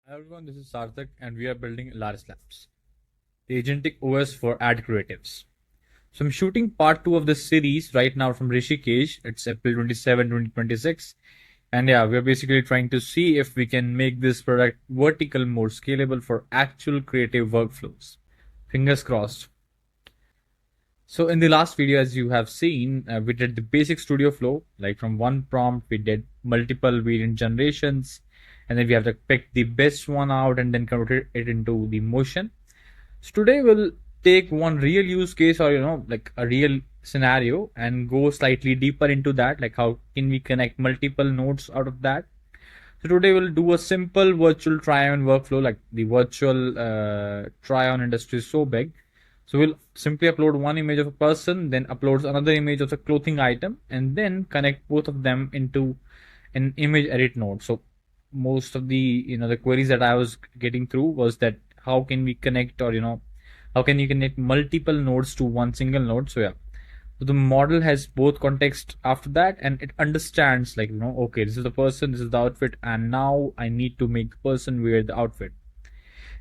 Hi everyone, this is Sarthak and we are building ElarisLabs, the agentic OS for ad creatives. So I'm shooting part 2 of this series right now from Rishikesh. It's April 27, 2026. And yeah, we're basically trying to see if we can make this product vertical more scalable for actual creative workflows. Fingers crossed. So in the last video, as you have seen, we did the basic studio flow, like from one prompt, we did multiple variant generations, and then we have to pick the best one out and then convert it into the motion. So today we'll take one real use case or like a real scenario and go slightly deeper into that, like how can we connect multiple nodes out of that. So today we'll do a simple virtual try-on workflow. Like the virtual try-on industry is so big. So we'll simply upload one image of a person, then uploads another image of a clothing item, and then connect both of them into an image edit node. So most of the the queries that I was getting through was that how can we connect, or how can you connect multiple nodes to one single node. So yeah, so the model has both context after that, and it understands, like, okay, this is the person, this is the outfit, and now I need to make the person wear the outfit.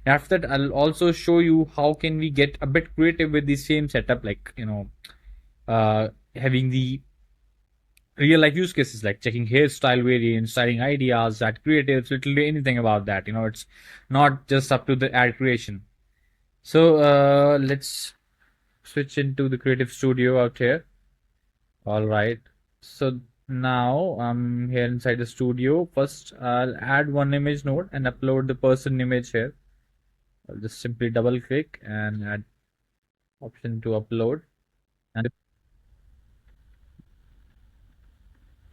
And after that, I'll also show you how can we get a bit creative with the same setup, like having the real life use cases like checking hairstyle variants, styling ideas, ad creatives, literally anything about that. It's not just up to the ad creation. So let's switch into the creative studio out here. All right. So now I'm here inside the studio. First, I'll add one image node and upload the person image here. I'll just simply double click and add option to upload. And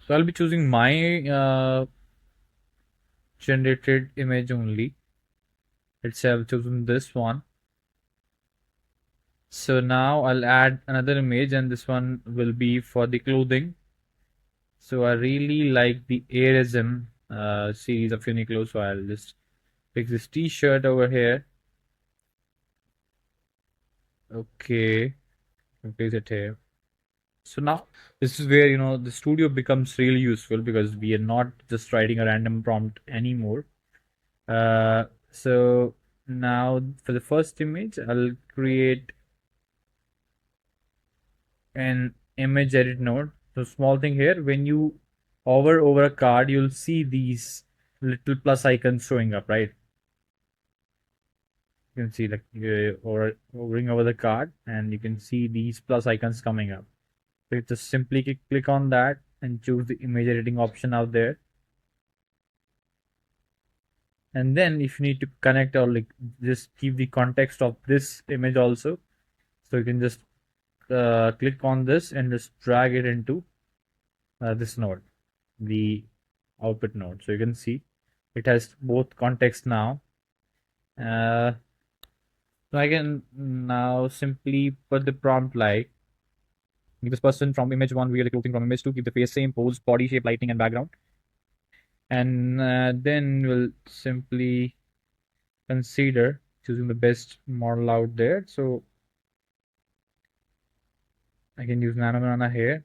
so I'll be choosing my generated image only. Let's say I've chosen this one. So now I'll add another image, and this one will be for the clothing. So I really like the Airism series of Uniqlo. So I'll just pick this t-shirt over here. Okay, place it here. So now this is where the studio becomes really useful, because we are not just writing a random prompt anymore. So now for the first image, I'll create an image edit node. So small thing here, when you hover over a card, you'll see these little plus icons showing up, right? You can see, like, hovering over the card, and you can see these plus icons coming up. So you just simply click on that and choose the image editing option out there. And then if you need to connect, or like just keep the context of this image also, so you can just click on this and just drag it into this node, the output node. So you can see it has both context now. So I can now simply put the prompt like, make this person from image 1 wear the clothing from image 2, keep the face same, pose, body shape, lighting, and background. And then we'll simply consider choosing the best model out there. So I can use Nano Banana here.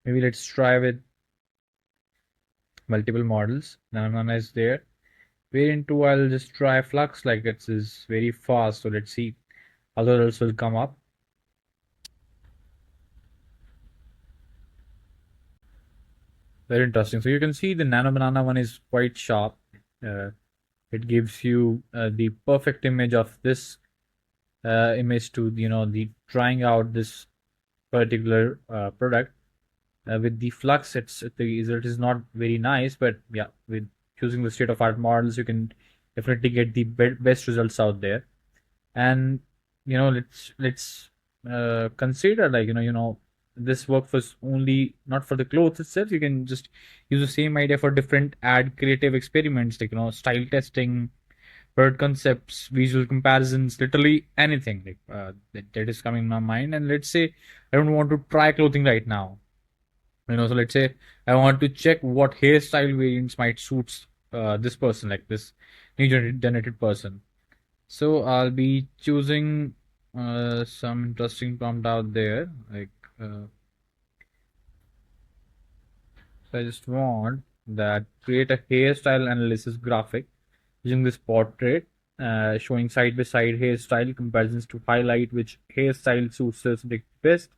Maybe let's try with multiple models. Nano Banana is there. Variant 2, I'll just try Flux, like it is very fast. So let's see others will come up. Very interesting. So you can see the Nano Banana one is quite sharp. It gives you the perfect image of this image to the trying out this particular product. With the Flux, the result is not very nice, but yeah, with using the state of art models, you can definitely get the best results out there. And let's consider, like, this work was only not for the clothes itself. You can just use the same idea for different ad creative experiments, like style testing, word concepts, visual comparisons, literally anything like that is coming in my mind. And let's say I don't want to try clothing right now. So let's say I want to check what hairstyle variants might suit this person, like this new generated person. So I'll be choosing some interesting prompt out there, like so I just want that create a hairstyle analysis graphic using this portrait, showing side by side hairstyle comparisons to highlight which hairstyle suits the subject best,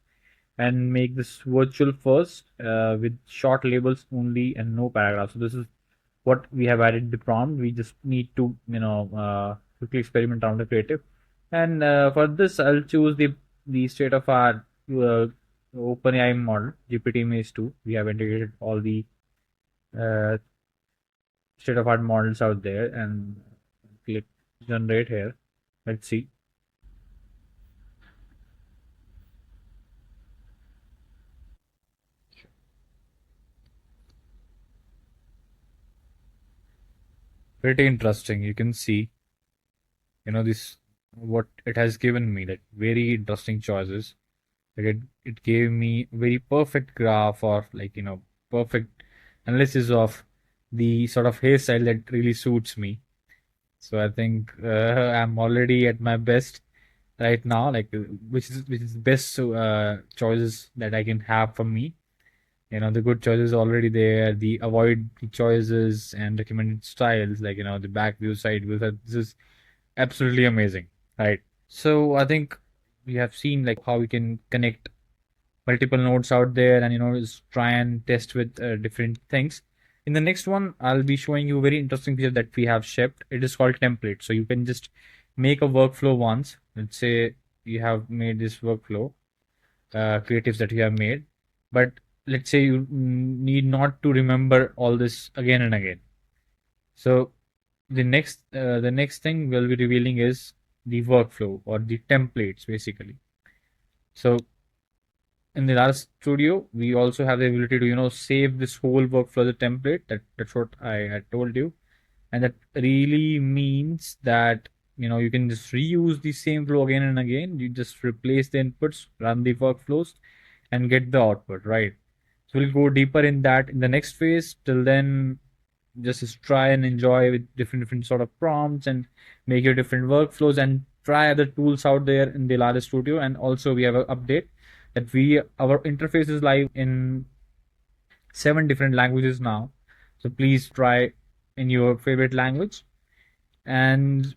and make this virtual first with short labels only and no paragraphs. So this is what we have added the prompt. We just need to quickly experiment around the creative, and for this I'll choose the state of art OpenAI model GPT Image 2. We have integrated all the uh, state of art models out there, and click generate here. Let's see. Pretty interesting. You can see, this what it has given me, like very interesting choices. Like it gave me very perfect graph, or like perfect analysis of the sort of hairstyle that really suits me. So I think I'm already at my best right now, like which is the best choices that I can have for me. The good choices already there. The avoid the choices and recommended styles, like the back view, side view. This is absolutely amazing, right? So I think we have seen like how we can connect multiple nodes out there, and just try and test with different things. In the next one, I'll be showing you a very interesting feature that we have shipped. It is called template. So you can just make a workflow once. Let's say you have made this workflow, creatives that you have made, but let's say you need not to remember all this again and again. So the next thing we'll be revealing is the workflow or the templates basically. So in the Elaris Studio, we also have the ability to save this whole workflow as a template. That's what I had told you, and that really means that you can just reuse the same flow again and again. You just replace the inputs, run the workflows, and get the output, right? So we'll go deeper in that in the next phase. Till then, just try and enjoy with different sort of prompts, and make your different workflows, and try other tools out there in the Elaris Studio. And also we have an update that our interface is live in 7 different languages now. So please try in your favorite language. And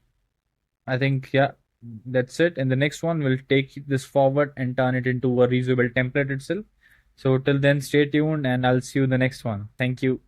I think, yeah, that's it. And the next one will take this forward and turn it into a reusable template itself. So till then, stay tuned, and I'll see you in the next one. Thank you.